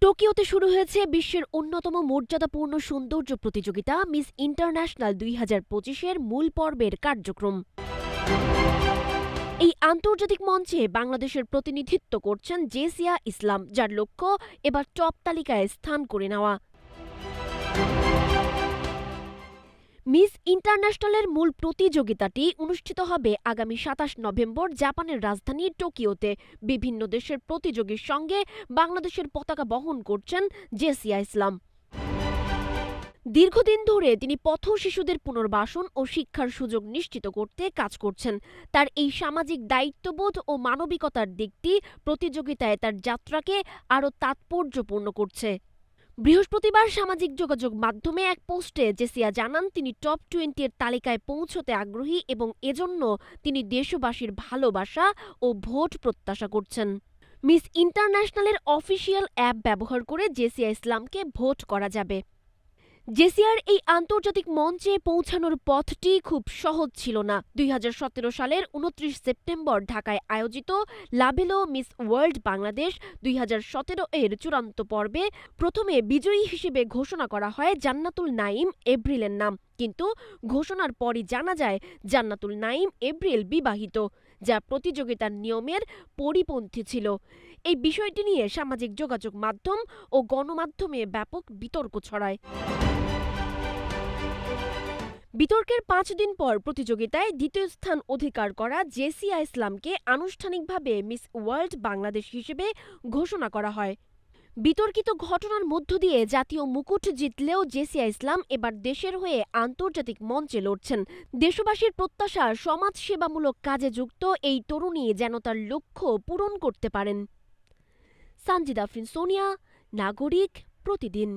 টোকিওতে শুরু হয়েছে বিশ্বের অন্যতম মর্যাদাপূর্ণ সৌন্দর্য প্রতিযোগিতা মিস ইন্টারন্যাশনাল ২০২৫-এর মূল পর্বের কার্যক্রম। এই আন্তর্জাতিক মঞ্চে বাংলাদেশের প্রতিনিধিত্ব করছেন জেসিয়া ইসলাম, যার লক্ষ্য এবার টপ তালিকায় স্থান করে নেওয়া। মিস ইন্টারন্যাশনালের মূল প্রতিযোগিতাটি অনুষ্ঠিত হবে আগামী ২৭ নভেম্বর জাপানের রাজধানী টোকিওতে। বিভিন্ন দেশের প্রতিযোগীর সঙ্গে বাংলাদেশের পতাকা বহন করছেন জেসিয়া ইসলাম। দীর্ঘদিন ধরে তিনি পথ শিশুদের পুনর্বাসন ও শিক্ষার সুযোগ নিশ্চিত করতে কাজ করছেন। তার এই সামাজিক দায়িত্ববোধ ও মানবিকতার দিকটি প্রতিযোগিতায় তার যাত্রাকে আরও তাৎপর্যপূর্ণ করছে। বৃহস্পতিবার সামাজিক যোগাযোগ মাধ্যমে এক পোস্টে জেসিয়া জানান, তিনি টপ 20-এর তালিকায় পৌঁছতে আগ্রহী এবং এজন্য তিনি দেশবাসীর ভালোবাসা ও ভোট প্রত্যাশা করছেন। মিস ইন্টারন্যাশনালের অফিসিয়াল অ্যাপ ব্যবহার করে জেসিয়া ইসলামকে ভোট করা যাবে। জেসিয়ার এই আন্তর্জাতিক মঞ্চে পৌঁছানোর পথটি খুব সহজ ছিল না। ২০১৭ সালের ২৯ সেপ্টেম্বর ঢাকায় আয়োজিত লাবেলো মিস ওয়ার্ল্ড বাংলাদেশ ২০১৭-এর চূড়ান্ত পর্বে প্রথমে বিজয়ী হিসেবে ঘোষণা করা হয় জান্নাতুল নাঈম এপ্রিলের নাম, কিন্তু ঘোষণার পরই জানা যায় জান্নাতুল নাঈম এপ্রিল বিবাহিত, যা প্রতিযোগিতার নিয়মের পরিপন্থী ছিল। এই বিষয়টি নিয়ে সামাজিক যোগাযোগ মাধ্যম ও গণমাধ্যমে ব্যাপক বিতর্ক ছড়ায়। বিতর্কের ৫ দিন পর প্রতিযোগিতায় দ্বিতীয় স্থান অধিকার করা জেসিয়া ইসলামকে আনুষ্ঠানিকভাবে মিস ওয়ার্ল্ড বাংলাদেশ হিসেবে ঘোষণা করা হয়। বিতর্কিত ঘটনার মধ্য দিয়ে জাতীয় মুকুট জিতলেও জেসিয়া ইসলাম এবার দেশের হয়ে আন্তর্জাতিক মঞ্চে লড়ছেন। দেশবাসীর প্রত্যাশা, সমাজসেবামূলক কাজে যুক্ত এই তরুণী যেন তার লক্ষ্য পূরণ করতে পারেন। সানজিদা আফরিন, সোনিয়া, নাগরিক, প্রতিদিন।